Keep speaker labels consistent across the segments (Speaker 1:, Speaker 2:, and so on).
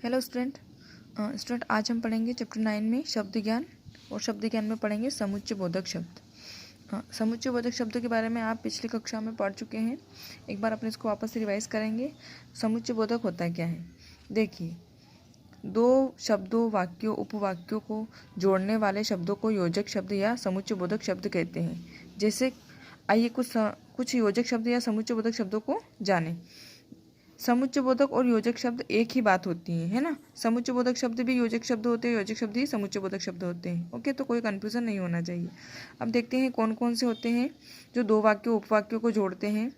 Speaker 1: Hello student आज हम पढ़ेंगे चैप्टर 9 में शब्द ज्ञान और शब्द ज्ञान में पढ़ेंगे समुच्चय बोधक शब्द। समुच्चय बोधक शब्द के बारे में आप पिछली कक्षा में पढ़ चुके हैं। एक बार अपने इसको वापस से रिवाइज करेंगे। समुच्चय बोधक होता क्या है? देखिए, दो शब्दों, वाक्यों, उपवाक्यों को जोड़ने वाले शब्दों को योजक शब्द या समुच्चय बोधक शब्द कहते हैं। जैसे आइए कुछ योजक शब्द या समुच्चय बोधक शब्दों को जानें। समुच्चय बोधक और योजक शब्द एक ही बात होती है ना। समुच्चय बोधक शब्द भी योजक शब्द होते हैं, योजक शब्द ही समुच्चय बोधक शब्द होते हैं। ओके, तो कोई कंफ्यूजन नहीं होना चाहिए। अब देखते हैं कौन कौन से होते हैं जो दो वाक्यों, उपवाक्यों को जोड़ते हैं।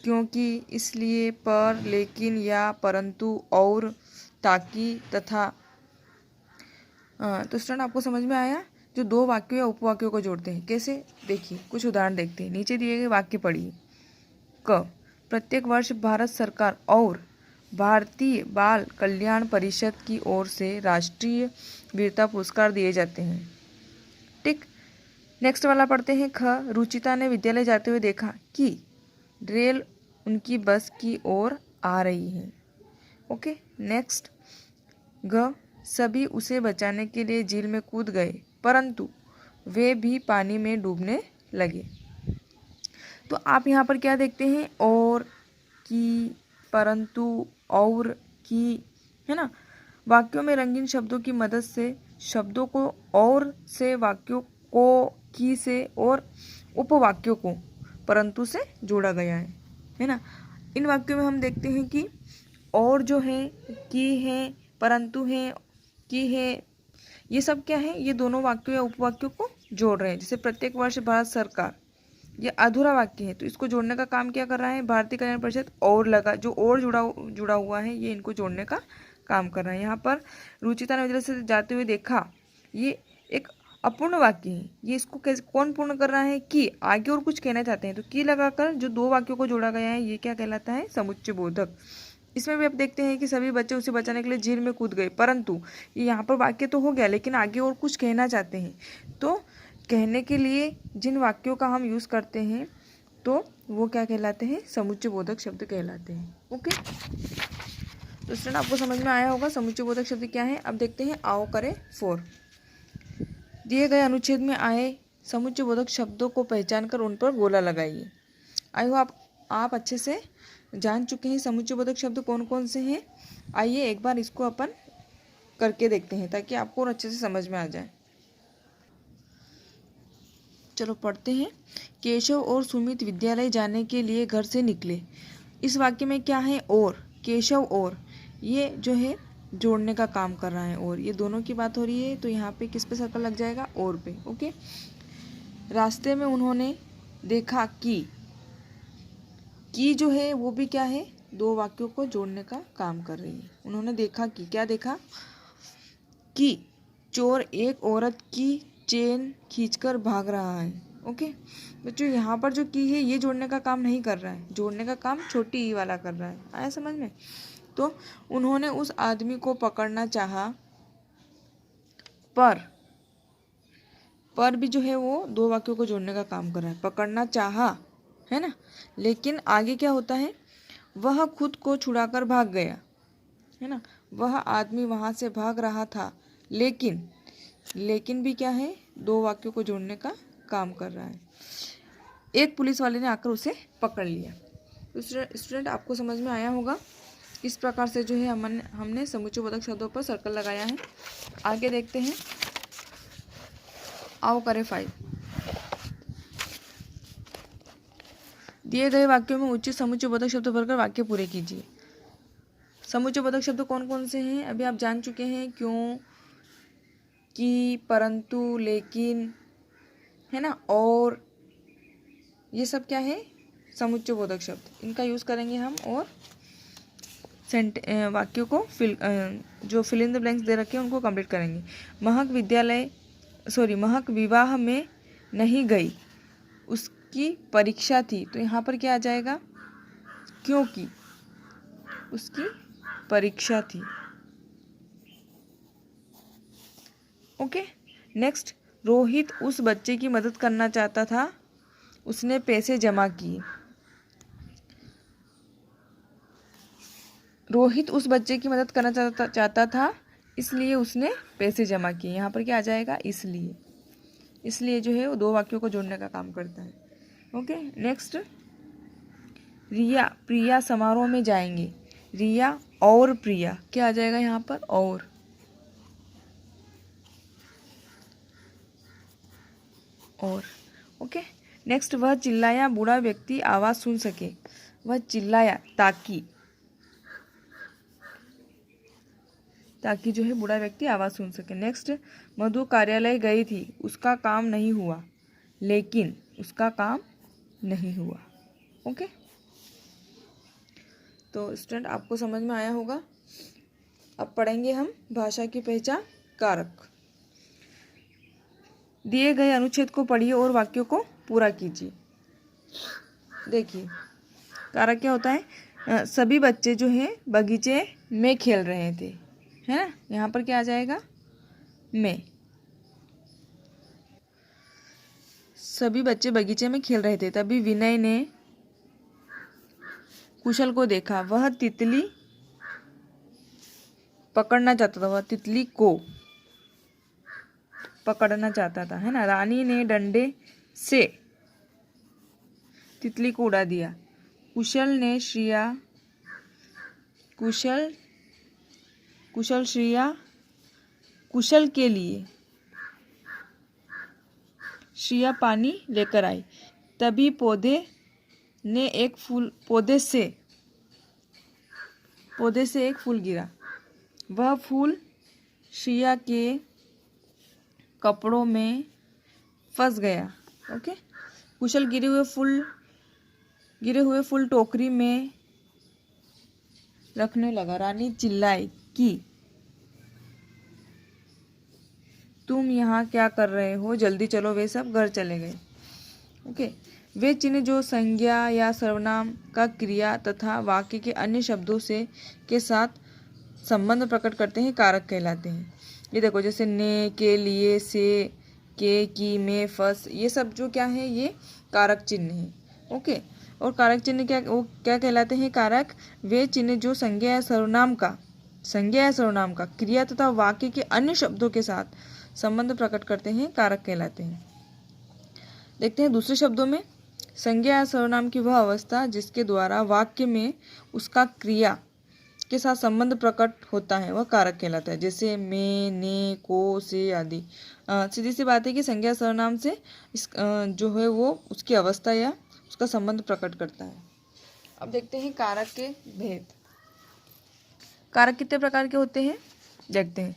Speaker 1: क्योंकि, इसलिए, पर, लेकिन, या, परंतु, और, ताकि, तथा। तो स्टूडेंट आपको समझ में आया? जो दो वाक्यों या उपवाक्यों को जोड़ते हैं कैसे, देखिए कुछ उदाहरण देखते हैं। नीचे दिए गए वाक्य पढ़िए। क, प्रत्येक वर्ष भारत सरकार और भारतीय बाल कल्याण परिषद की ओर से राष्ट्रीय वीरता पुरस्कार दिए जाते हैं। ठीक। नेक्स्ट वाला पढ़ते हैं। ख, रुचिता ने विद्यालय जाते हुए देखा कि रेल उनकी बस की ओर आ रही है। ओके। नेक्स्ट। ग, सभी उसे बचाने के लिए झील में कूद गए परंतु वे भी पानी में डूबने लगे। तो आप यहाँ पर क्या देखते हैं? और, की, परंतु, और, की, है ना। वाक्यों में रंगीन शब्दों की मदद से शब्दों को और से, वाक्यों को की से और उपवाक्यों को परंतु से जोड़ा गया है ना। इन वाक्यों में हम देखते हैं कि और जो है, की है, परंतु है, की है, ये सब क्या है? ये दोनों वाक्यों या उपवाक्यों को जोड़ रहे हैं। जैसे प्रत्येक वर्ष भारत सरकार, ये अधूरा वाक्य है तो इसको जोड़ने का काम क्या कर रहा है? भारतीय कल्याण परिषद और लगा, जो और जुड़ा हुआ है ये इनको जोड़ने का काम कर रहा है। यहाँ पर रुचिता ने विद्यालय से जाते हुए देखा, ये एक अपूर्ण वाक्य है। ये इसको कौन पूर्ण कर रहा है? कि आगे और कुछ कहना चाहते हैं तो की लगाकर जो दो वाक्यों को जोड़ा गया है ये क्या कहलाता है? समुच्चय बोधक। इसमें भी आप देखते हैं कि सभी बच्चे उसे बचाने के लिए झील में कूद गए परंतु ये यहाँ पर वाक्य तो हो गया लेकिन आगे और कुछ कहना चाहते हैं। तो कहने के लिए जिन वाक्यों का हम यूज़ करते हैं तो वो क्या कहलाते हैं? समुच्चय बोधक शब्द कहलाते हैं। ओके, तो स्टूडेंट आपको समझ में आया होगा समुच्चय बोधक शब्द क्या है। अब देखते हैं आओ करें 4। दिए गए अनुच्छेद में आए समुच्चय बोधक शब्दों को पहचान कर उन पर गोला लगाइए। आई हो आप अच्छे से जान चुके हैं समुच्चय बोधक शब्द कौन कौन से हैं। आइए एक बार इसको अपन करके देखते हैं ताकि आपको और अच्छे से समझ में आ जाए। चलो पढ़ते हैं। केशव और सुमित विद्यालय जाने के लिए घर से निकले। इस वाक्य में क्या है? और, केशव और, ये जो है जोड़ने का काम कर रहा है और ये दोनों की बात हो रही है तो यहाँ पे किस पे सर्कल लग जाएगा? और पे। ओके। रास्ते में उन्होंने देखा कि जो है वो भी क्या है? दो वाक्यों को जोड़ने का काम कर रही है। उन्होंने देखा कि, क्या देखा? कि चोर एक औरत की चेन खींचकर भाग रहा है। ओके बच्चों, यहाँ पर जो की है ये जोड़ने का काम नहीं कर रहा है, जोड़ने का काम छोटी ई वाला कर रहा है। आया समझ में? तो उन्होंने उस आदमी को पकड़ना चाहा पर भी जो है वो दो वाक्यों को जोड़ने का काम कर रहा है। पकड़ना चाहा है ना, लेकिन आगे क्या होता है? वह खुद को छुड़ाकर भाग गया है ना। वह आदमी वहां से भाग रहा था लेकिन भी क्या है? दो वाक्यों को जोड़ने का काम कर रहा है। एक पुलिस वाले ने आकर उसे पकड़ लिया। तो स्टूडेंट आपको समझ में आया होगा इस प्रकार से जो है हमने समुच्चय बोधक शब्दों पर सर्कल लगाया है। आगे देखते हैं। आओ करें 5। दिए गए वाक्यों में उचित समुच्चय बोधक शब्द भरकर वाक्य पूरे कीजिए। समुच्चय बोधक शब्द कौन कौन से हैं अभी आप जान चुके हैं। क्यों, कि, परंतु, लेकिन, है ना, और, ये सब क्या है? समुच्चय बोधक शब्द। इनका यूज़ करेंगे हम और वाक्यों को जो फिल इन द ब्लैंक्स दे रखे हैं उनको कंप्लीट करेंगे। महक विवाह में नहीं गई, उसकी परीक्षा थी। तो यहाँ पर क्या आ जाएगा? क्योंकि उसकी परीक्षा थी। ओके। नेक्स्ट। रोहित उस बच्चे की मदद करना चाहता था, उसने पैसे जमा किए। रोहित उस बच्चे की मदद करना चाहता था, इसलिए उसने पैसे जमा किए। यहाँ पर क्या आ जाएगा, इसलिए। इसलिए जो है वो दो वाक्यों को जोड़ने का काम करता है। ओके, नेक्स्ट, रिया प्रिया समारोह में जाएंगे। रिया और प्रिया, क्या आ जाएगा यहाँ पर, और। ओके, नेक्स्ट, वह चिल्लाया, बूढ़ा व्यक्ति आवाज सुन सके। वह चिल्लाया ताकि जो है बूढ़ा व्यक्ति आवाज सुन सके। नेक्स्ट, मधु कार्यालय गई थी, उसका काम नहीं हुआ, लेकिन उसका काम नहीं हुआ। ओके, तो स्टूडेंट आपको समझ में आया होगा। अब पढ़ेंगे हम भाषा की पहचान, कारक। दिए गए अनुच्छेद को पढ़िए और वाक्यों को पूरा कीजिए। देखिए, कारक क्या होता है, सभी बच्चे जो हैं बगीचे में खेल रहे थे, है ना। यहाँ पर क्या आ जाएगा, में। सभी बच्चे बगीचे में खेल रहे थे, तभी विनय ने कुशल को देखा। वह तितली पकड़ना चाहता था, वह तितली को पकड़ना चाहता था, है ना। रानी ने डंडे से तितली को उड़ा दिया। कुशल के लिए श्रिया पानी लेकर आई। तभी पौधे से एक फूल गिरा। वह फूल श्रिया के कपड़ों में फंस गया। ओके, कुशल गिरे हुए फूल टोकरी में रखने लगा। रानी चिल्लाई कि तुम यहाँ क्या कर रहे हो, जल्दी चलो। वे सब घर चले गए। ओके, वे चिन्ह जो संज्ञा या सर्वनाम का क्रिया तथा वाक्य के अन्य शब्दों के साथ संबंध प्रकट करते हैं, कारक कहलाते हैं। ये देखो, जैसे ने, के, लिए, से, के, की, में, फस, ये सब जो क्या है, ये कारक चिन्ह है। ओके, और कारक चिन्ह क्या कहलाते हैं, कारक वे चिन्ह जो संज्ञा या सर्वनाम का क्रिया तथा वाक्य के अन्य शब्दों के साथ संबंध प्रकट करते हैं, कारक कहलाते हैं। देखते हैं दूसरे शब्दों में, संज्ञा या सर्वनाम की वह अवस्था जिसके द्वारा वाक्य में उसका क्रिया के साथ संबंध प्रकट होता है, वह कारक कहलाता है। जैसे में, ने, को, से आदि। सीधी सी बात है कि संज्ञा सर्वनाम से जो है वो उसकी अवस्था या उसका संबंध प्रकट करता है। अब देखते हैं कारक के भेद। कारक कितने प्रकार के होते हैं, देखते हैं।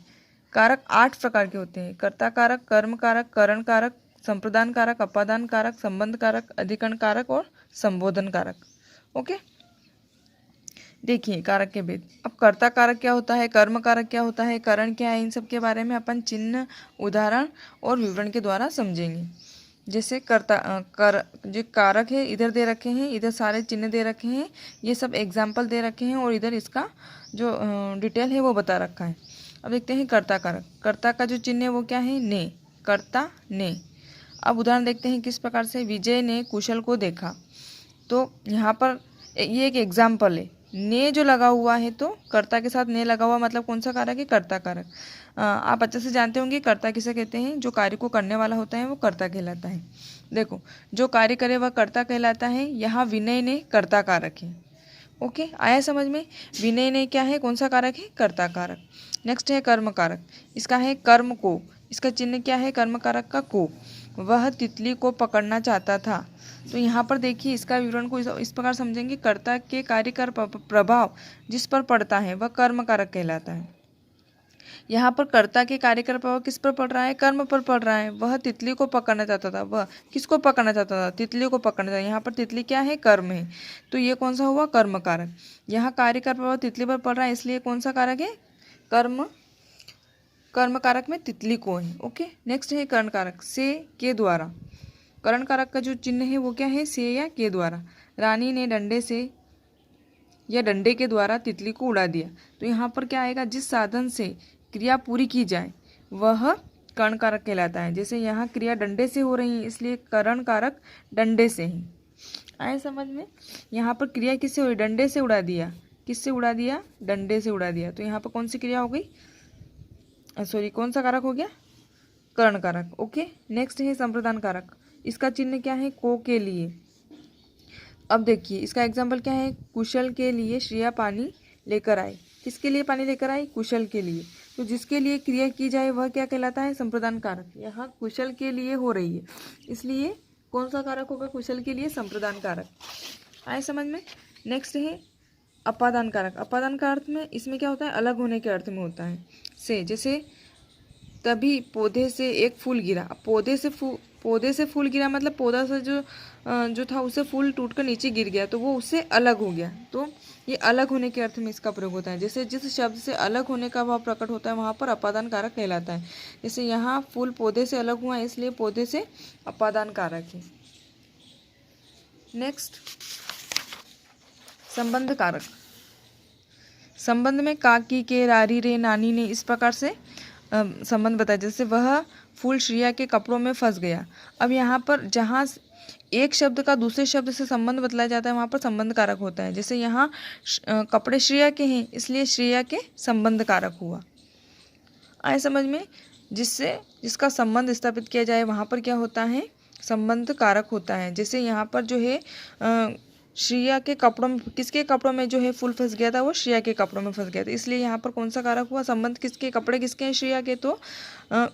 Speaker 1: कारक 8 प्रकार के होते हैं। कर्ता कारक, कर्म कारक, करण कारक, संप्रदान कारक, अपादान कारक, संबंध कारक, अधिकरण कारक और संबोधन कारक। ओके, देखिए कारक के भेद। अब कर्ता कारक क्या होता है, कर्म कारक क्या होता है, करण क्या है, इन सब के बारे में अपन चिन्ह, उदाहरण और विवरण के द्वारा समझेंगे। जैसे जो कारक है इधर दे रखे हैं, इधर सारे चिन्ह दे रखे हैं, ये सब एग्जाम्पल दे रखे हैं, और इधर इसका जो डिटेल है वो बता रखा है। अब देखते हैं कर्ता कारक। कर्ता का जो चिन्ह है वो क्या है, ने, कर्ता ने। अब उदाहरण देखते हैं किस प्रकार से। विजय ने कुशल को देखा, तो यहाँ पर ये एक एग्जाम्पल है। ने जो लगा हुआ है, तो कर्ता के साथ ने लगा हुआ मतलब कौन सा कारक है, कर्ता कारक। आप अच्छे से जानते होंगे कर्ता किसे कहते हैं, जो कार्य को करने वाला होता है वो कर्ता कहलाता है। देखो, जो कार्य करे वह कर्ता कहलाता है। यहाँ विनय ने कर्ता कारक है। ओके, आया समझ में। विनय ने क्या है, कौन सा कारक है, कर्ता कारक। नेक्स्ट है कर्म कारक। इसका है कर्म को, इसका चिन्ह क्या है, कर्म कारक का को। वह तितली को पकड़ना चाहता था, तो यहाँ पर देखिए इसका विवरण को इस प्रकार समझेंगे। कर्ता के कार्य का प्रभाव जिस पर पड़ता है वह कर्म कारक कहलाता है। यहाँ पर कर्ता के कार्य का प्रभाव किस पर पड़ रहा है, कर्म पर पड़ रहा है। वह तितली को पकड़ना चाहता था, वह किसको पकड़ना चाहता था, तितली को पकड़ना चाहता। यहाँ पर तितली क्या है, कर्म है, तो ये कौन सा हुआ, कर्म कारक। यहाँ कार्य का प्रभाव तितली पर पड़ रहा है, इसलिए कौन सा कारक है, कर्म कारक में तितली को है। ओके, नेक्स्ट है करण कारक, से, के द्वारा। करण कारक का जो चिन्ह है वो क्या है, से या के द्वारा। रानी ने डंडे से या डंडे के द्वारा तितली को उड़ा दिया, तो यहाँ पर क्या आएगा, जिस साधन से क्रिया पूरी की जाए वह करण कारक कहलाता है। जैसे यहाँ क्रिया डंडे से हो रही है, इसलिए करण कारक डंडे से है। आए समझ में। यहाँ पर क्रिया किससे हुई, डंडे से उड़ा दिया, किससे उड़ा दिया, डंडे से उड़ा दिया। तो यहाँ पर कौन सी क्रिया हो गई, सॉरी कौन सा कारक हो गया, कर्ण कारक। ओके, नेक्स्ट है संप्रदान कारक। इसका चिन्ह क्या है, को के लिए। अब देखिए इसका एग्जाम्पल क्या है, कुशल के लिए श्रेया पानी लेकर आए। किसके लिए पानी लेकर आई, कुशल के लिए। तो जिसके लिए क्रिया की जाए वह क्या कहलाता है, संप्रदान कारक। यहाँ कुशल के लिए हो रही है, इसलिए कौन सा कारक होगा, कुशल के लिए संप्रदान कारक। आए समझ में। नेक्स्ट है अपादान कारक। अपादान का अर्थ में इसमें क्या होता है, अलग होने के अर्थ में होता है। से जैसे तभी पौधे से एक फूल गिरा। पौधे से फूल गिरा मतलब पौधा से जो था उससे फूल टूटकर नीचे गिर गया, तो वो उससे अलग हो गया। तो ये अलग होने के अर्थ में इसका प्रयोग होता है। जैसे जिस शब्द से अलग होने का भाव प्रकट होता है वहाँ पर अपादान कारक कहलाता है। जैसे यहाँ फूल पौधे से अलग हुआ है, इसलिए पौधे से अपादान कारक है। नेक्स्ट संबंध कारक। संबंध में काकी के, रारी रे, नानी ने, इस प्रकार से संबंध बताया। जैसे वह फूल श्रेया के कपड़ों में फंस गया। अब यहाँ पर जहाँ एक शब्द का दूसरे शब्द से संबंध बतलाया जाता है वहाँ पर संबंध कारक होता है। जैसे यहाँ कपड़े श्रेया के हैं, इसलिए श्रेया के संबंध कारक हुआ। आए समझ में। जिसका संबंध स्थापित किया जाए वहाँ पर क्या होता है, संबंध कारक होता है। जैसे यहाँ पर जो है श्रेया के कपड़ों में, किसके कपड़ों में जो है फूल फंस गया था, वो श्रेया के कपड़ों में फंस गया था, इसलिए यहाँ पर कौन सा कारक हुआ, संबंध। किसके कपड़े किसके हैं, श्रेया के, तो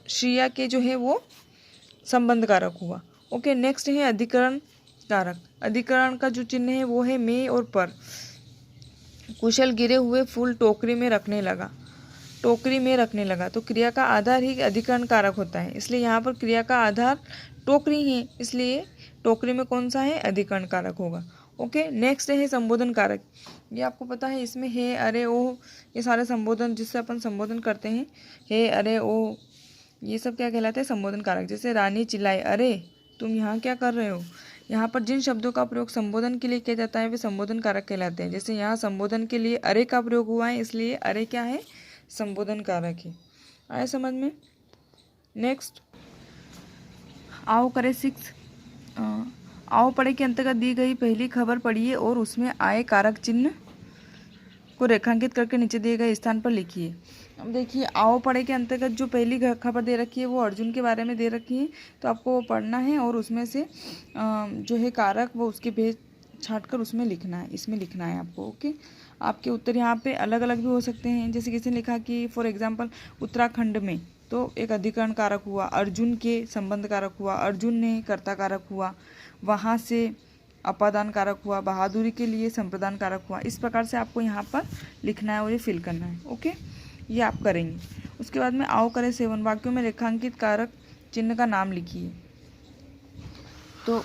Speaker 1: श्रेया के जो है वो संबंध कारक हुआ। ओके, नेक्स्ट है अधिकरण कारक। अधिकरण का जो चिन्ह है वो है में और पर। कुशल गिरे हुए फूल टोकरी में रखने लगा। टोकरी में रखने लगा, तो क्रिया का आधार ही अधिकरण कारक होता है, इसलिए यहाँ पर क्रिया का आधार टोकरी है, इसलिए टोकरी में कौन सा है, अधिकरण कारक होगा। ओके, नेक्स्ट है संबोधन कारक। ये आपको पता है, इसमें है, अरे, ओ, ये सारे संबोधन जिससे अपन संबोधन करते हैं, है, अरे, ओ, ये सब क्या कहलाते हैं, संबोधन कारक। जैसे रानी चिल्लाई, अरे तुम यहाँ क्या कर रहे हो। यहाँ पर जिन शब्दों का प्रयोग संबोधन के लिए किया जाता है वे संबोधन कारक कहलाते हैं। जैसे यहाँ संबोधन के लिए अरे का प्रयोग हुआ है, इसलिए अरे क्या है, संबोधन कारक है। आए समझ में। नेक्स्ट आओ करे 6। आओ पढ़े के अंतर्गत दी गई पहली खबर पढ़िए और उसमें आए कारक चिन्ह को रेखांकित करके नीचे दिए गए स्थान पर लिखिए। अब देखिए आओ पढ़े के अंतर्गत जो पहली खबर दे रखी है वो अर्जुन के बारे में दे रखी है, तो आपको वो पढ़ना है और उसमें से जो है कारक वो उसके भेद छाट कर उसमें लिखना है, इसमें लिखना है आपको। ओके, आपके उत्तर यहाँ पे अलग अलग भी हो सकते हैं। जैसे किसी ने लिखा कि फॉर एग्जांपल उत्तराखंड में, तो एक अधिकरण कारक हुआ, अर्जुन के संबंध कारक हुआ, अर्जुन ने कर्ता कारक हुआ, वहाँ से अपादान कारक हुआ, बहादुरी के लिए संप्रदान कारक हुआ। इस प्रकार से आपको यहाँ पर लिखना है और ये फिल करना है। ओके, ये आप करेंगे। उसके बाद में आओ करें 7, वाक्यों में रेखांकित कारक चिन्ह का नाम लिखिए। तो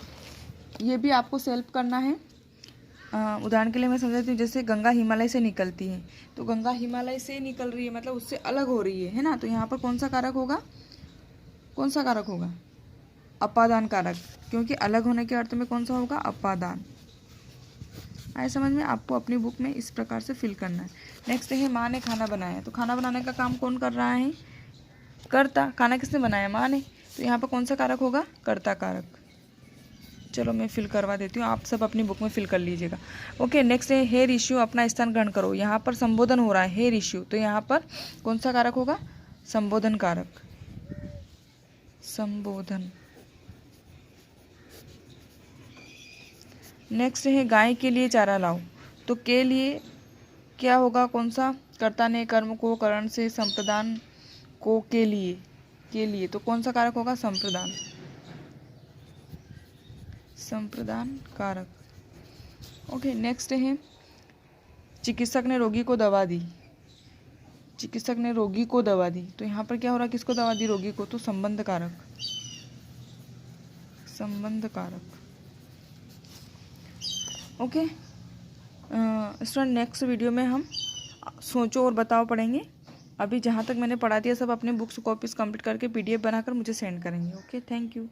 Speaker 1: ये भी आपको सेल्फ करना है। उदाहरण के लिए मैं समझाती हूँ, जैसे गंगा हिमालय से निकलती है, तो गंगा हिमालय से निकल रही है मतलब उससे अलग हो रही है ना, तो यहाँ पर कौन सा कारक होगा, कौन सा कारक होगा, अपादान कारक, क्योंकि अलग होने के अर्थ में कौन सा होगा, अपादान। आए समझ में। आपको अपनी बुक में इस प्रकार से फिल करना है। नेक्स्ट है माँ ने खाना बनाया। तो खाना बनाने का काम कौन कर रहा है, कर्ता। खाना किसने बनाया, माँ ने, तो यहाँ पर कौन सा कारक होगा, कर्ता कारक। चलो मैं फिल करवा देती हूँ, आप सब अपनी बुक में फिल कर लीजिएगा। ओके, नेक्स्ट है हे ऋषियों अपना स्थान ग्रहण करो। यहाँ पर संबोधन हो रहा है, हे ऋषियों, तो यहाँ पर कौन सा कारक होगा, संबोधन कारक, संबोधन। नेक्स्ट है गाय के लिए चारा लाओ। तो के लिए क्या होगा, कौन सा, कर्ता ने कर्म को करण से संप्रदान को के लिए, तो कौन सा कारक होगा, संप्रदान, संप्रदान कारक। ओके, नेक्स्ट है चिकित्सक ने रोगी को दवा दी। चिकित्सक ने रोगी को दवा दी, तो यहाँ पर क्या हो रहा है, किसको दवा दी, रोगी को, तो संबंध कारक, संबंध कारक। ओके स्टूडेंट, नेक्स्ट वीडियो में हम सोचो और बताओ पढ़ेंगे। अभी जहाँ तक मैंने पढ़ा दिया सब अपने बुक्स कॉपीज कंप्लीट करके PDF बनाकर मुझे सेंड करेंगे। Okay, thank you.